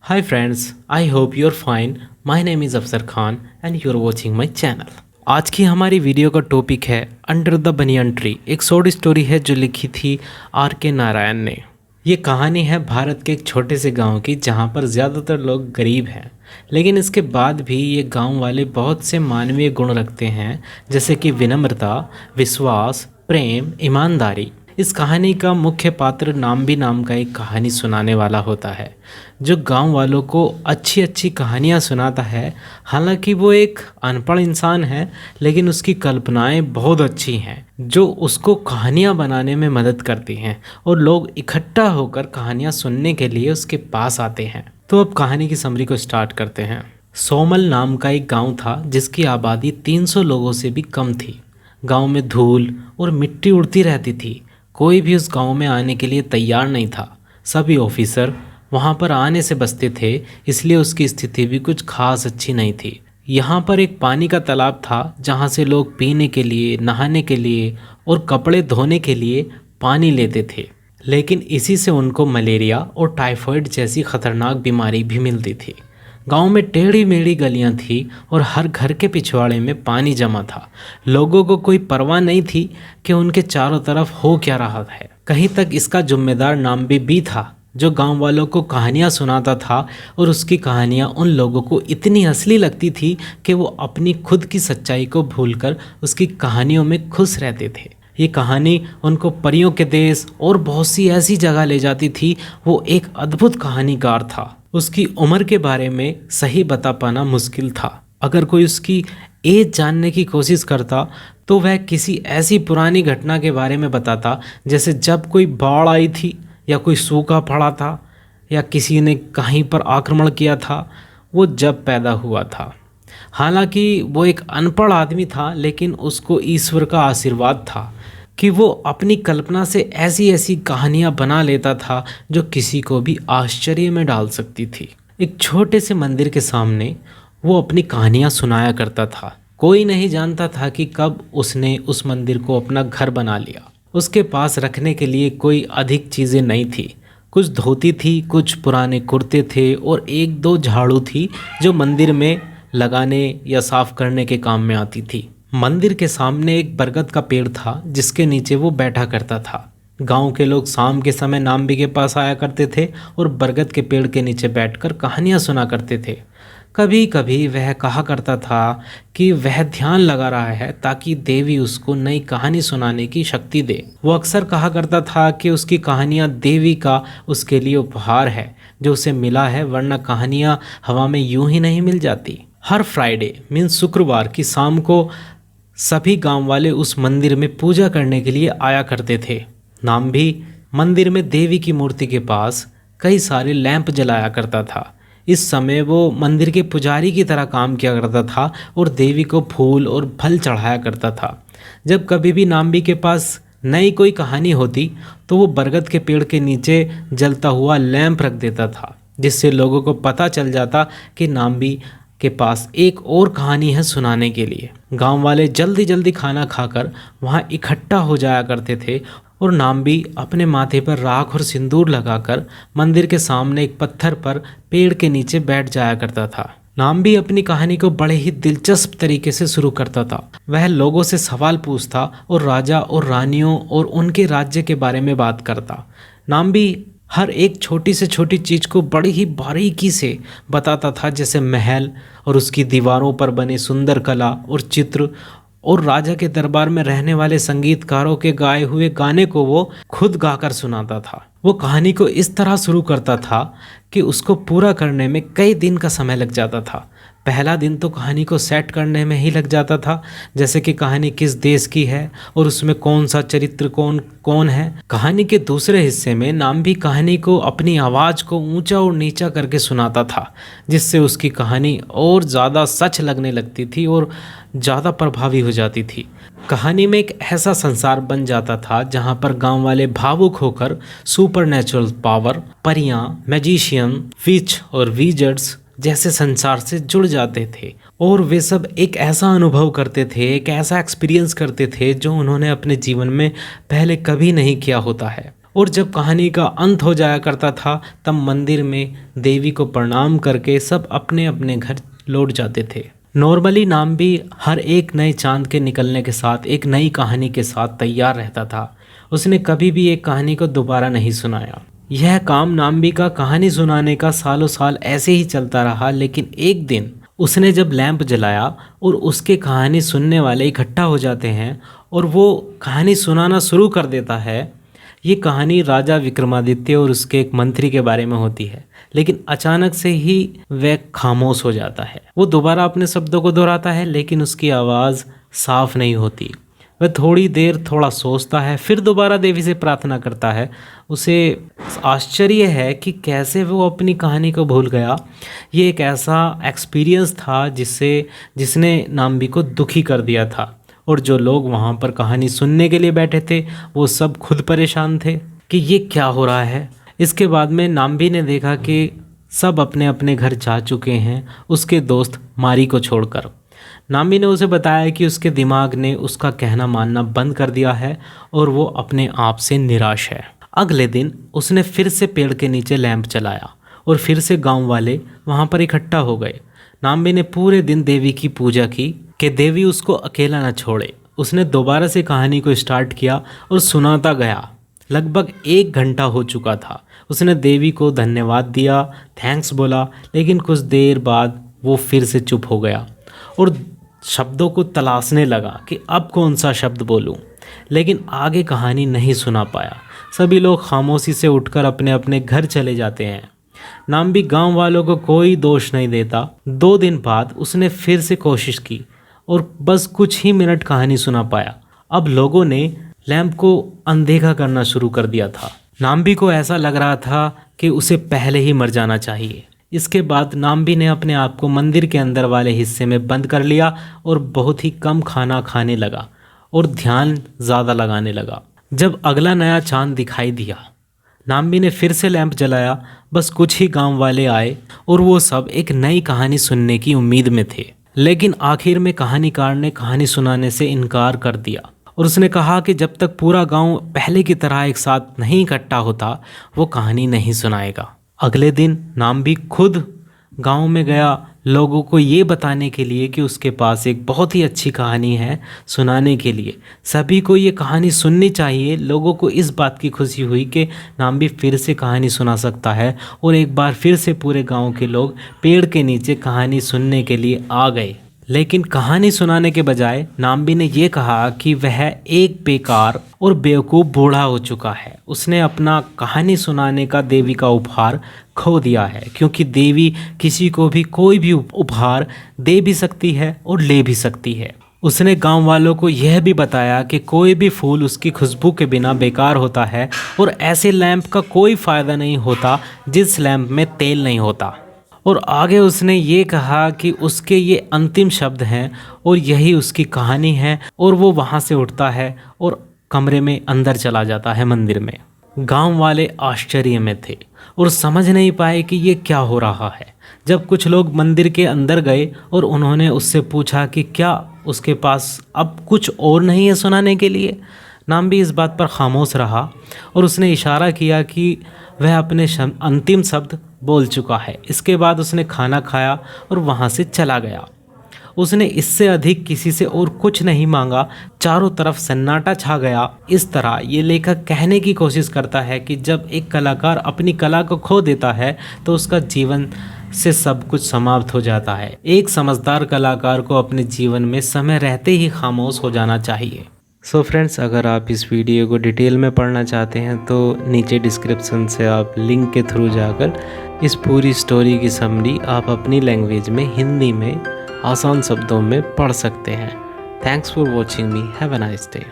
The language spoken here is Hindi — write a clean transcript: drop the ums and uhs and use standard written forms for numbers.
Hi friends, I hope you're fine. My name is अफसर Khan and you're watching my channel. आज की हमारी वीडियो का टॉपिक है अंडर द बनियन ट्री। एक शॉर्ट स्टोरी है जो लिखी थी आर के नारायण ने। ये कहानी है भारत के एक छोटे से गांव की जहां पर ज़्यादातर लोग गरीब हैं, लेकिन इसके बाद भी ये गांव वाले बहुत से मानवीय गुण रखते हैं, जैसे कि विनम्रता, विश्वास, प्रेम, ईमानदारी। इस कहानी का मुख्य पात्र नाम्बी नाम का एक कहानी सुनाने वाला होता है, जो गांव वालों को अच्छी अच्छी कहानियां सुनाता है। हालांकि वो एक अनपढ़ इंसान है, लेकिन उसकी कल्पनाएं बहुत अच्छी हैं, जो उसको कहानियां बनाने में मदद करती हैं और लोग इकट्ठा होकर कहानियां सुनने के लिए उसके पास आते हैं। तो अब कहानी की समरी को स्टार्ट करते हैं। सोमल नाम का एक गाँव था जिसकी आबादी 300 लोगों से भी कम थी। गाँव में धूल और मिट्टी उड़ती रहती थी। कोई भी उस गांव में आने के लिए तैयार नहीं था। सभी ऑफिसर वहां पर आने से बचते थे, इसलिए उसकी स्थिति भी कुछ खास अच्छी नहीं थी। यहाँ पर एक पानी का तालाब था जहाँ से लोग पीने के लिए, नहाने के लिए और कपड़े धोने के लिए पानी लेते थे, लेकिन इसी से उनको मलेरिया और टाइफाइड जैसी खतरनाक बीमारी भी मिलती थी। गांव में टेढ़ी मेढ़ी गलियां थी और हर घर के पिछवाड़े में पानी जमा था। लोगों को कोई परवाह नहीं थी कि उनके चारों तरफ हो क्या रहा है। कहीं तक इसका जिम्मेदार नाम्बी भी था, जो गांव वालों को कहानियां सुनाता था और उसकी कहानियां उन लोगों को इतनी असली लगती थी कि वो अपनी खुद की सच्चाई को भूलकर उसकी कहानियों में खुश रहते थे। ये कहानी उनको परियों के देश और बहुत सी ऐसी जगह ले जाती थी। वो एक अद्भुत कहानीकार था। उसकी उम्र के बारे में सही बता पाना मुश्किल था। अगर कोई उसकी एज जानने की कोशिश करता तो वह किसी ऐसी पुरानी घटना के बारे में बताता, जैसे जब कोई बाढ़ आई थी या कोई सूखा पड़ा था या किसी ने कहीं पर आक्रमण किया था, वो जब पैदा हुआ था। हालांकि वो एक अनपढ़ आदमी था, लेकिन उसको ईश्वर का आशीर्वाद था कि वो अपनी कल्पना से ऐसी ऐसी कहानियाँ बना लेता था जो किसी को भी आश्चर्य में डाल सकती थी। एक छोटे से मंदिर के सामने वो अपनी कहानियाँ सुनाया करता था। कोई नहीं जानता था कि कब उसने उस मंदिर को अपना घर बना लिया। उसके पास रखने के लिए कोई अधिक चीज़ें नहीं थी। कुछ धोती थी, कुछ पुराने कुर्ते थे और एक दो झाड़ू थी जो मंदिर में लगाने या साफ करने के काम में आती थी। मंदिर के सामने एक बरगद का पेड़ था जिसके नीचे वो बैठा करता था। गांव के लोग शाम के समय नाम्बी के पास आया करते थे और बरगद के पेड़ के नीचे बैठकर कहानियां सुना करते थे। कभी कभी वह कहा करता था कि वह ध्यान लगा रहा है ताकि देवी उसको नई कहानी सुनाने की शक्ति दे। वो अक्सर कहा करता था कि उसकी कहानियां देवी का उसके लिए उपहार है जो उसे मिला है, वरना कहानियां हवा में यूं ही नहीं मिल जाती। हर फ्राइडे मीन्स शुक्रवार की शाम को सभी गांव वाले उस मंदिर में पूजा करने के लिए आया करते थे। नाम्बी मंदिर में देवी की मूर्ति के पास कई सारे लैंप जलाया करता था। इस समय वो मंदिर के पुजारी की तरह काम किया करता था और देवी को फूल और फल चढ़ाया करता था। जब कभी भी नाम्बी के पास नई कोई कहानी होती तो वो बरगद के पेड़ के नीचे जलता हुआ लैंप रख देता था, जिससे लोगों को पता चल जाता कि नाम्बी के पास एक और कहानी है सुनाने के लिए। गांव वाले जल्दी जल्दी खाना खाकर वहां इकट्ठा हो जाया करते थे और नाम्बी अपने माथे पर राख और सिंदूर लगाकर मंदिर के सामने एक पत्थर पर पेड़ के नीचे बैठ जाया करता था। नाम्बी अपनी कहानी को बड़े ही दिलचस्प तरीके से शुरू करता था। वह लोगों से सवाल पूछता और राजा और रानियों और उनके राज्य के बारे में बात करता। नाम्बी हर एक छोटी से छोटी चीज़ को बड़ी ही बारीकी से बताता था, जैसे महल और उसकी दीवारों पर बने सुंदर कला और चित्र और राजा के दरबार में रहने वाले संगीतकारों के गाए हुए गाने को वो खुद गाकर सुनाता था। वो कहानी को इस तरह शुरू करता था कि उसको पूरा करने में कई दिन का समय लग जाता था। पहला दिन तो कहानी को सेट करने में ही लग जाता था, जैसे कि कहानी किस देश की है और उसमें कौन सा चरित्र कौन कौन है। कहानी के दूसरे हिस्से में नाम्बी कहानी को अपनी आवाज़ को ऊंचा और नीचा करके सुनाता था, जिससे उसकी कहानी और ज़्यादा सच लगने लगती थी और ज़्यादा प्रभावी हो जाती थी। कहानी में एक ऐसा संसार बन जाता था जहाँ पर गांव वाले भावुक होकर सुपरनैचुरल पावर, परियां, मैजिशियन, विच और विजर्ड्स जैसे संसार से जुड़ जाते थे और वे सब एक ऐसा अनुभव करते थे, एक ऐसा एक्सपीरियंस करते थे जो उन्होंने अपने जीवन में पहले कभी नहीं किया होता है। और जब कहानी का अंत हो जाया करता था तब मंदिर में देवी को प्रणाम करके सब अपने अपने घर लौट जाते थे। नॉर्मली नाम्बी हर एक नए चांद के निकलने के साथ एक नई कहानी के साथ तैयार रहता था। उसने कभी भी एक कहानी को दोबारा नहीं सुनाया। यह काम नाम्बी का कहानी सुनाने का सालों साल ऐसे ही चलता रहा, लेकिन एक दिन उसने जब लैंप जलाया और उसके कहानी सुनने वाले इकट्ठा हो जाते हैं और वो कहानी सुनाना शुरू कर देता है। ये कहानी राजा विक्रमादित्य और उसके एक मंत्री के बारे में होती है, लेकिन अचानक से ही वह खामोश हो जाता है। वो दोबारा अपने शब्दों को दोहराता है, लेकिन उसकी आवाज़ साफ नहीं होती। वह थोड़ी देर थोड़ा सोचता है, फिर दोबारा देवी से प्रार्थना करता है। उसे आश्चर्य है कि कैसे वो अपनी कहानी को भूल गया। ये एक ऐसा एक्सपीरियंस था जिसने नाम्बी को दुखी कर दिया था, और जो लोग वहाँ पर कहानी सुनने के लिए बैठे थे वो सब खुद परेशान थे कि ये क्या हो रहा है। इसके बाद में नाम्बी ने देखा कि सब अपने अपने घर जा चुके हैं, उसके दोस्त मारी को छोड़कर। नाम्बी ने उसे बताया कि उसके दिमाग ने उसका कहना मानना बंद कर दिया है और वो अपने आप से निराश है। अगले दिन उसने फिर से पेड़ के नीचे लैंप जलाया और फिर से गांव वाले वहाँ पर इकट्ठा हो गए। नाम्बी ने पूरे दिन देवी की पूजा की कि देवी उसको अकेला न छोड़े। उसने दोबारा से कहानी को स्टार्ट किया और सुनाता गया। लगभग 1 घंटा हो चुका था। उसने देवी को धन्यवाद दिया, थैंक्स बोला, लेकिन कुछ देर बाद वो फिर से चुप हो गया और शब्दों को तलाशने लगा कि अब कौन सा शब्द बोलूं, लेकिन आगे कहानी नहीं सुना पाया। सभी लोग खामोशी से उठकर अपने अपने घर चले जाते हैं। नाम्बी गांव वालों को कोई दोष नहीं देता। 2 दिन बाद उसने फिर से कोशिश की और बस कुछ ही मिनट कहानी सुना पाया। अब लोगों ने लैंप को अनदेखा करना शुरू कर दिया था। नाम्बी को ऐसा लग रहा था कि उसे पहले ही मर जाना चाहिए। इसके बाद नाम्बी ने अपने आप को मंदिर के अंदर वाले हिस्से में बंद कर लिया और बहुत ही कम खाना खाने लगा और ध्यान ज़्यादा लगाने लगा। जब अगला नया चांद दिखाई दिया, नाम्बी ने फिर से लैंप जलाया। बस कुछ ही गांव वाले आए और वो सब एक नई कहानी सुनने की उम्मीद में थे, लेकिन आखिर में कहानीकार ने कहानी सुनाने से इनकार कर दिया और उसने कहा कि जब तक पूरा गांव पहले की तरह एक साथ नहीं इकट्ठा होता वो कहानी नहीं सुनाएगा। अगले दिन नाम्बी खुद गांव में गया लोगों को ये बताने के लिए कि उसके पास एक बहुत ही अच्छी कहानी है सुनाने के लिए। सभी को ये कहानी सुननी चाहिए। लोगों को इस बात की खुशी हुई कि नाम्बी फिर से कहानी सुना सकता है और एक बार फिर से पूरे गांव के लोग पेड़ के नीचे कहानी सुनने के लिए आ गए। लेकिन कहानी सुनाने के बजाय नाम्बी ने ये कहा कि वह एक बेकार और बेवकूफ़ बूढ़ा हो चुका है। उसने अपना कहानी सुनाने का देवी का उपहार खो दिया है, क्योंकि देवी किसी को भी कोई भी उपहार दे भी सकती है और ले भी सकती है। उसने गांव वालों को यह भी बताया कि कोई भी फूल उसकी खुशबू के बिना बेकार होता है और ऐसे लैंप का कोई फ़ायदा नहीं होता जिस लैंप में तेल नहीं होता। और आगे उसने ये कहा कि उसके ये अंतिम शब्द हैं और यही उसकी कहानी है। और वो वहाँ से उठता है और कमरे में अंदर चला जाता है मंदिर में। गांव वाले आश्चर्य में थे और समझ नहीं पाए कि ये क्या हो रहा है। जब कुछ लोग मंदिर के अंदर गए और उन्होंने उससे पूछा कि क्या उसके पास अब कुछ और नहीं है सुनाने के लिए, नाम्बी इस बात पर खामोश रहा और उसने इशारा किया कि वह अपने अंतिम शब्द बोल चुका है। इसके बाद उसने खाना खाया और वहाँ से चला गया। उसने इससे अधिक किसी से और कुछ नहीं मांगा। चारों तरफ सन्नाटा छा गया। इस तरह ये लेखक कहने की कोशिश करता है कि जब एक कलाकार अपनी कला को खो देता है तो उसका जीवन से सब कुछ समाप्त हो जाता है। एक समझदार कलाकार को अपने जीवन में समय रहते ही खामोश हो जाना चाहिए। सो फ्रेंड्स, अगर आप इस वीडियो को डिटेल में पढ़ना चाहते हैं तो नीचे डिस्क्रिप्शन से आप लिंक के थ्रू जाकर इस पूरी स्टोरी की समरी आप अपनी लैंग्वेज में हिंदी में आसान शब्दों में पढ़ सकते हैं। Thanks for watching me. Have a nice day.